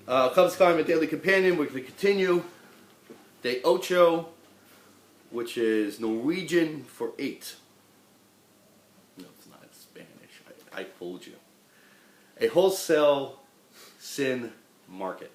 Chofetz Chaim, a daily companion. We're going to continue. Day ocho, which is Norwegian for 8. No, it's not Spanish. I fooled you. A wholesale sin market.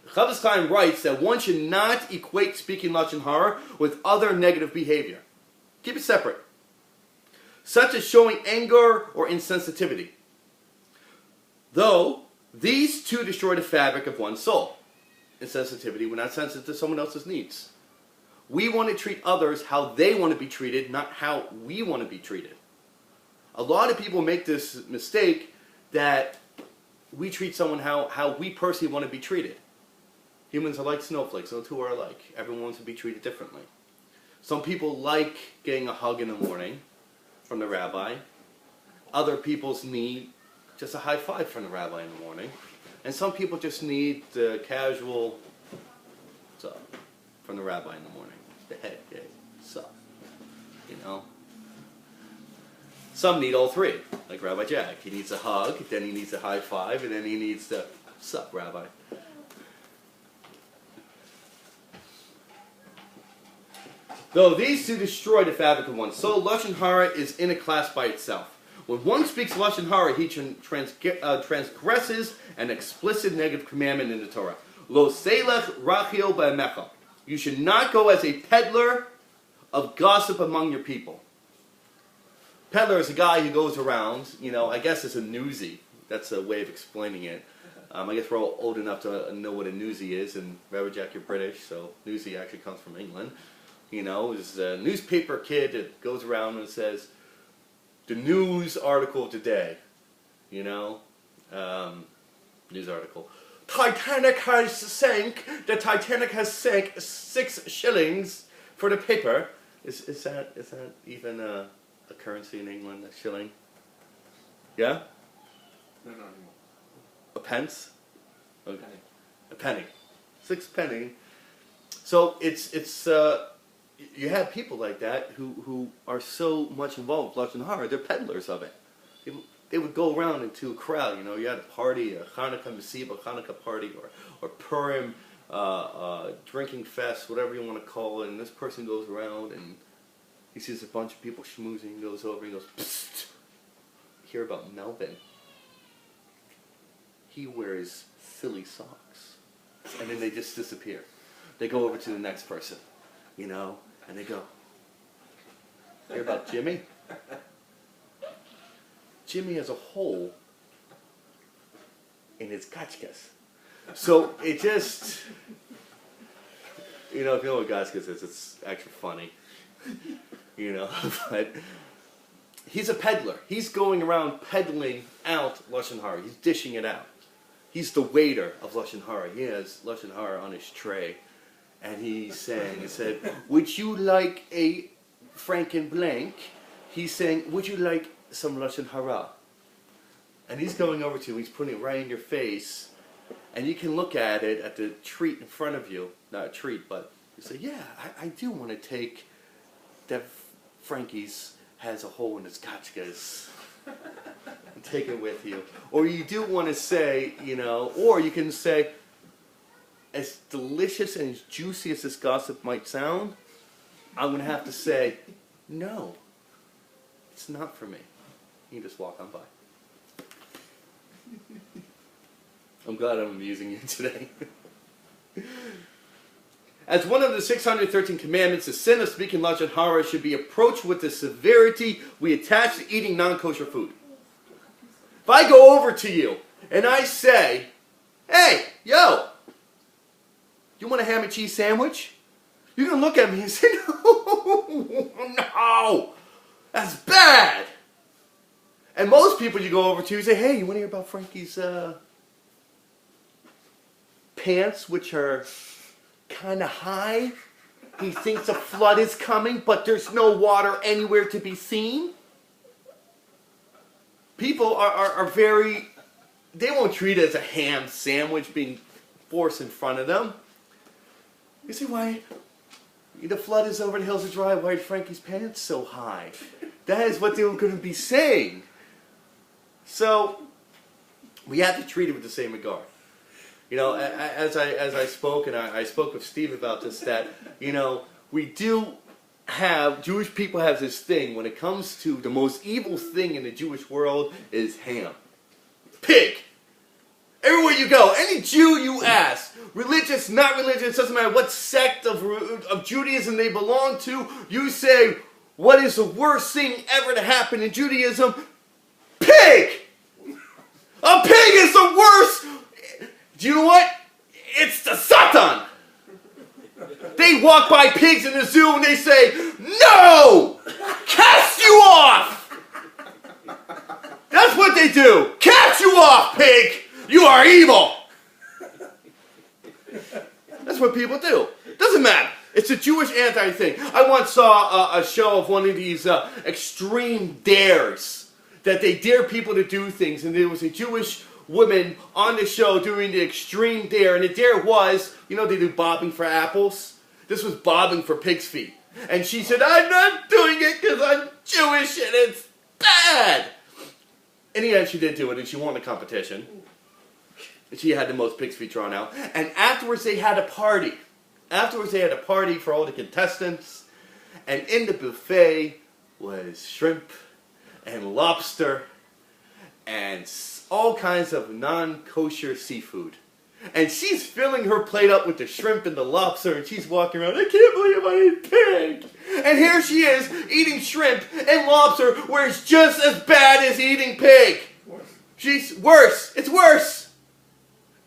Chofetz Chaim writes that one should not equate speaking Lashon Hara with other negative behavior. Keep it separate, such as showing anger or insensitivity. Though these two destroy the fabric of one's soul. Insensitivity, we're not sensitive to someone else's needs. We want to treat others how they want to be treated, not how we want to be treated. A lot of people make this mistake that we treat someone how we personally want to be treated. Humans are like snowflakes, no two are alike. Everyone wants to be treated differently. Some people like getting a hug in the morning from the rabbi. Other people's need just a high five from the rabbi in the morning. And some people just need the casual sup from the rabbi in the morning. The head, hey, sup. You know? Some need all three, like Rabbi Jack. He needs a hug, then he needs a high five, and then he needs the sup, Rabbi. Though these two destroy the fabric of one's soul, Lashon Hara is in a class by itself. When one speaks Lashon Hara, he transgresses an explicit negative commandment in the Torah. Lo selech rachil ba'emecha. You should not go as a peddler of gossip among your people. Peddler is a guy who goes around, I guess it's a newsie. That's a way of explaining it. I guess we're all old enough to know what a newsie is, and Rabbi Jack, you're British, so newsie actually comes from England. Is a newspaper kid that goes around and says, the news article of the day, news article. Titanic has sank. The Titanic has sank 6 shillings for the paper. Is that even a currency in England? A shilling? Yeah. No, not anymore. A pence? Okay. Penny. A penny. 6 penny. So it's you have people like that who are so much involved with Lashon Hara, they're peddlers of it. They would go around into a crowd, you had a party, a Hanukkah Mesiba, Hanukkah party, or Purim, drinking fest, whatever you want to call it, and this person goes around and he sees a bunch of people schmoozing, goes over and goes, psst, hear about Melvin? He wears silly socks. And then they just disappear. They go over to the next person. And they go, hear about Jimmy? Jimmy has a hole in his gotchkas. So it just, if you know what gotchkas is, it's actually funny. But he's a peddler. He's going around peddling out Lashon Hara. He's dishing it out. He's the waiter of Lashon Hara. He has Lashon Hara on his tray. And he said, would you like a Franken blank? He's saying, would you like some Lashon Hara? And he's going over to you, he's putting it right in your face, and you can look at it, at the treat in front of you. Not a treat, but you say, yeah, I do want to take that Frankie's has a hole in his gotchkas. And take it with you. Or you do want to say, or you can say, as delicious and as juicy as this gossip might sound, I'm going to have to say, no, it's not for me. You can just walk on by. I'm glad I'm amusing you today. As one of the 613 commandments, the sin of speaking Lashon Hara should be approached with the severity we attach to eating non-kosher food. If I go over to you and I say, hey, yo, you want a ham and cheese sandwich? You're going to look at me and say, no, that's bad. And most people you go over to, you say, hey, you want to hear about Frankie's pants, which are kind of high? He thinks a flood is coming, but there's no water anywhere to be seen. People are very, they won't treat it as a ham sandwich being forced in front of them. You see why the flood is over the hills are dry, why are Frankie's pants so high? That is what they were going to be saying. So, we have to treat it with the same regard. You know, as I spoke, and I spoke with Steve about this, that, you know, we do have, Jewish people have this thing, when it comes to the most evil thing in the Jewish world is ham. Pig! Everywhere you go, any Jew you ask, religious, not religious, doesn't matter what sect of Judaism they belong to, you say, what is the worst thing ever to happen in Judaism? Pig! A pig is the worst! Do you know what? It's the Satan! They walk by pigs in the zoo and they say, no! Cast you off! That's what they do! Cast you off, pig! You are evil! That's what people do. Doesn't matter. It's a Jewish anti-thing. I once saw a show of one of these extreme dares, that they dare people to do things, and there was a Jewish woman on the show doing the extreme dare, and the dare was, you know, they do bobbing for apples. This was bobbing for pig's feet. And she said, I'm not doing it because I'm Jewish and it's bad. In the end, she did do it, and she won the competition. She had the most pig's feet drawn out. And afterwards, they had a party. Afterwards, they had a party for all the contestants. And in the buffet was shrimp and lobster and all kinds of non-kosher seafood. And she's filling her plate up with the shrimp and the lobster, and she's walking around, I can't believe I ate pig! And here she is, eating shrimp and lobster, where it's just as bad as eating pig! She's worse! It's worse!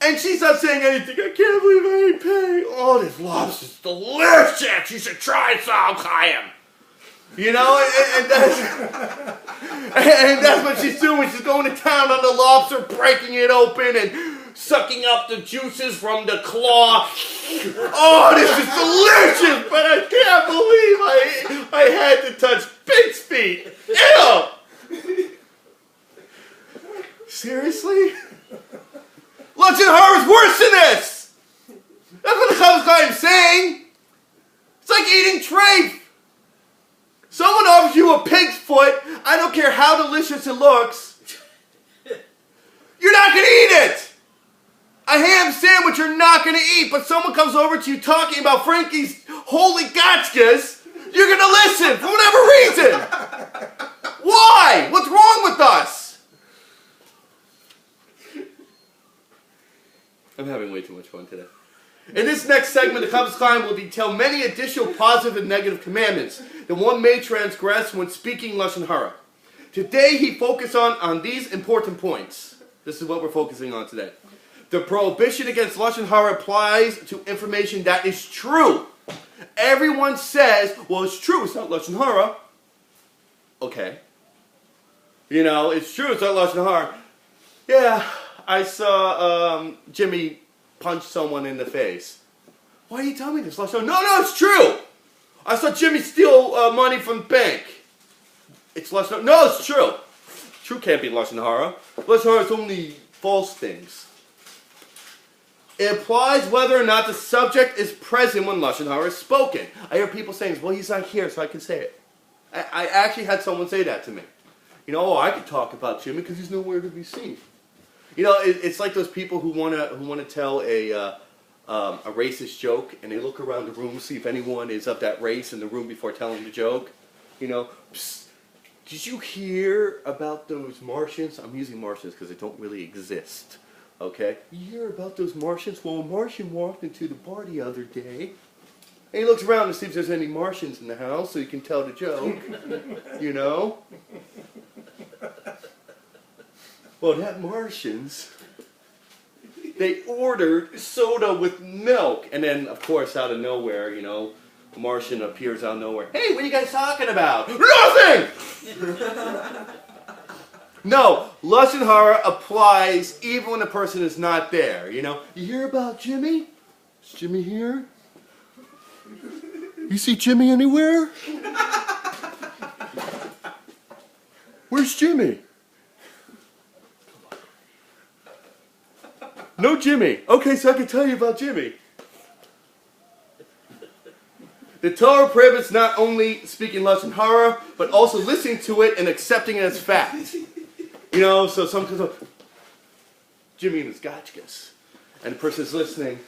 And she's not saying anything, I can't believe I ate pig! Oh, this lobster's delicious! You should try Sokol Chaim! You know, and that's what she's doing. She's going to town on the lobster, breaking it open and sucking up the juices from the claw. Oh, this is delicious, but I can't believe I had to touch pig's feet. Ew! Seriously? Lunch and Horror is worse than this! That's what the Chofetz Chaim is saying. It's like eating treif. Someone offers you a pig's foot, I don't care how delicious it looks, you're not going to eat it! A ham sandwich you're not going to eat, but someone comes over to you talking about Frankie's holy gotchkas, you're going to listen for whatever reason! Why? What's wrong with us? I'm having way too much fun today. In this next segment, the Chofetz Chaim will detail many additional positive and negative commandments that one may transgress when speaking Lashon Hara. Today, he focused on these important points. This is what we're focusing on today. The prohibition against Lashon Hara applies to information that is true. Everyone says, well, it's true, it's not Lashon Hara. Okay. You know, it's true, it's not Lashon Hara. Yeah, I saw Jimmy punch someone in the face. Why are you telling me this? No, it's true! I saw Jimmy steal money from the bank. It's Lashon Hara. No, it's true. True can't be Lashon Hara. Lashon Hara is only false things. It applies whether or not the subject is present when Lashon Hara is spoken. I hear people saying, well, he's not here, so I can say it. I actually had someone say that to me. You know, oh, I could talk about Jimmy because he's nowhere to be seen. You know, it's like those people who want to tell a racist joke, and they look around the room, see if anyone is of that race in the room before telling the joke. You know, psst, did you hear about those Martians? I'm using Martians because they don't really exist. Okay? You hear about those Martians? Well, a Martian walked into the bar the other day, and he looks around to see if there's any Martians in the house so he can tell the joke. You know? Well, that Martians, they ordered soda with milk. And then, of course, out of nowhere, you know, a Martian appears out of nowhere. Hey, what are you guys talking about? Nothing! No, Lashon Hara applies even when the person is not there. You know, you hear about Jimmy? Is Jimmy here? You see Jimmy anywhere? Where's Jimmy? No Jimmy. Okay, so I can tell you about Jimmy. The Torah prohibits not only speaking Lashon Hara, but also listening to it and accepting it as fact. You know, so some people, Jimmy and his gotchkas. and the person's listening,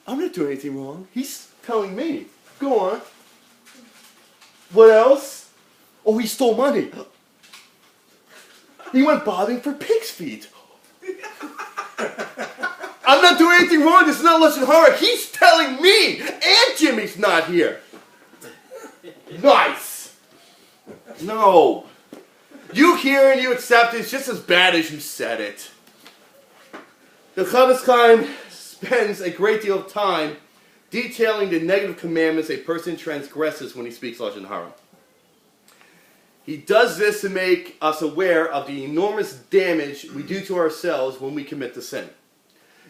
I'm not doing anything wrong. He's telling me. Go on. What else? Oh, he stole money. He went bobbing for pig's feet. I'm not doing anything wrong. This is not Lashon Hara. He's telling me. And Jimmy's not here. Nice. No. You hear and you accept it. It's just as bad as you said it. The Chofetz Chaim spends a great deal of time detailing the negative commandments a person transgresses when he speaks Lashon Hara. He does this to make us aware of the enormous damage we do to ourselves when we commit the sin.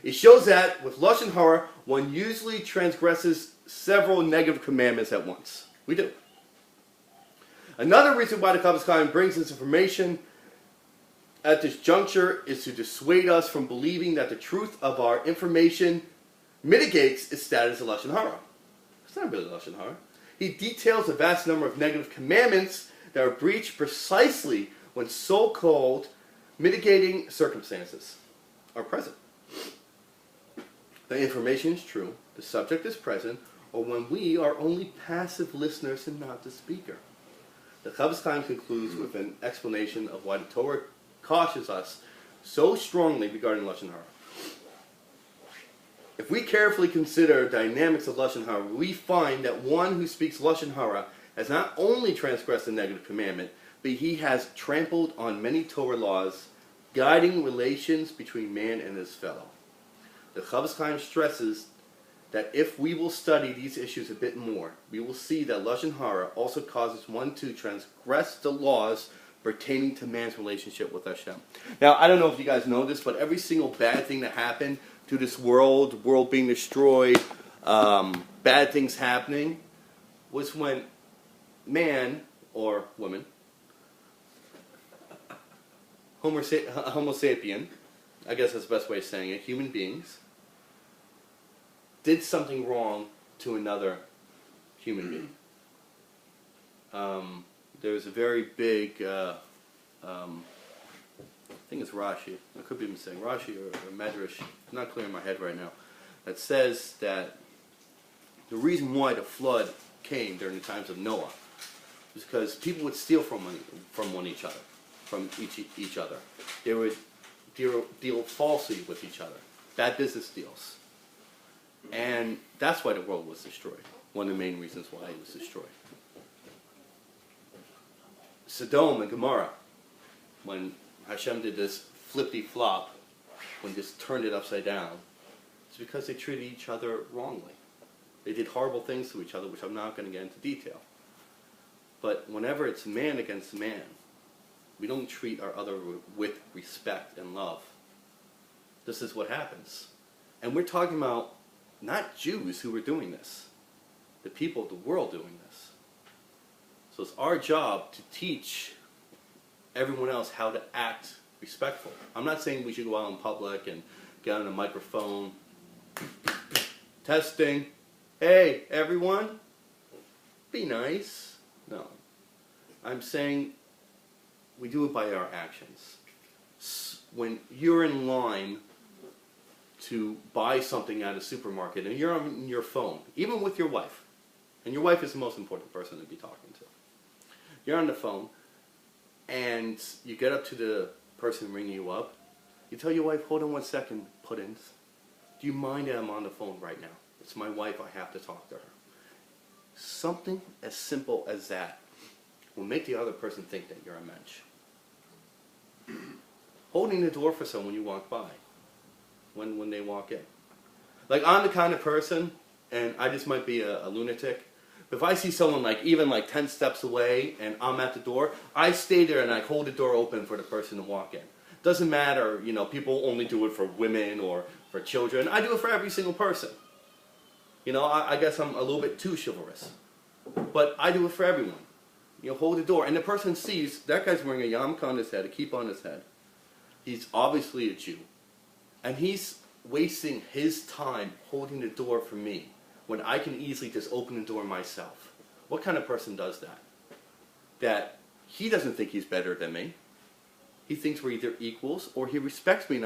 It shows that with Lashon Hara, one usually transgresses several negative commandments at once. We do. Another reason why the Chofetz Chaim brings this information at this juncture is to dissuade us from believing that the truth of our information mitigates its status of Lashon Hara. It's not really Lashon Hara. He details a vast number of negative commandments that are breached precisely when so-called mitigating circumstances are present. The information is true, the subject is present, or when we are only passive listeners and not the speaker. The Chofetz Chaim concludes with an explanation of why the Torah cautions us so strongly regarding Lashon Hara. If we carefully consider dynamics of Lashon Hara, we find that one who speaks Lashon Hara has not only transgressed a negative commandment, but he has trampled on many Torah laws, guiding relations between man and his fellow. The Chofetz Chaim stresses that if we will study these issues a bit more, we will see that Lashon Hara also causes one to transgress the laws pertaining to man's relationship with Hashem. Now, I don't know if you guys know this, but every single bad thing that happened to this world, the world being destroyed, bad things happening, was when man or woman, Homo sapien, I guess that's the best way of saying it, human beings, did something wrong to another human being. There's a very big, I think it's Rashi, I could be mistaken, Rashi or Medrash, it's not clear in my head right now, that says that the reason why the flood came during the times of Noah was because people would steal from each other. They would deal falsely with each other, bad business deals. And that's why the world was destroyed. One of the main reasons why it was destroyed. Sodom and Gomorrah, when Hashem did this flippity-flop, when just turned it upside down, it's because they treated each other wrongly. They did horrible things to each other, which I'm not going to get into detail. But whenever it's man against man, we don't treat our other with respect and love. This is what happens. And we're talking about not Jews who were doing this, the people of the world doing this. So it's our job to teach everyone else how to act respectful. I'm not saying we should go out in public and get on a microphone, testing, hey, everyone, be nice. No. I'm saying we do it by our actions. When you're in line to buy something at a supermarket and you're on your phone, even with your wife, and your wife is the most important person to be talking to. You're on the phone, and you get up to the person ringing you up. You tell your wife, hold on 1 second, puddings. Do you mind that I'm on the phone right now? It's my wife, I have to talk to her. Something as simple as that will make the other person think that you're a mensch. Holding the door for someone you walk by, when they walk in. Like, I'm the kind of person, and I just might be a lunatic, if I see someone even 10 steps away and I'm at the door, I stay there and I hold the door open for the person to walk in. Doesn't matter, people only do it for women or for children. I do it for every single person. I guess I'm a little bit too chivalrous. But I do it for everyone. Hold the door. And the person sees that guy's wearing a yarmulke on his head, a kippah on his head. He's obviously a Jew. And he's wasting his time holding the door for me when I can easily just open the door myself. What kind of person does that? That he doesn't think he's better than me. He thinks we're either equals or he respects me enough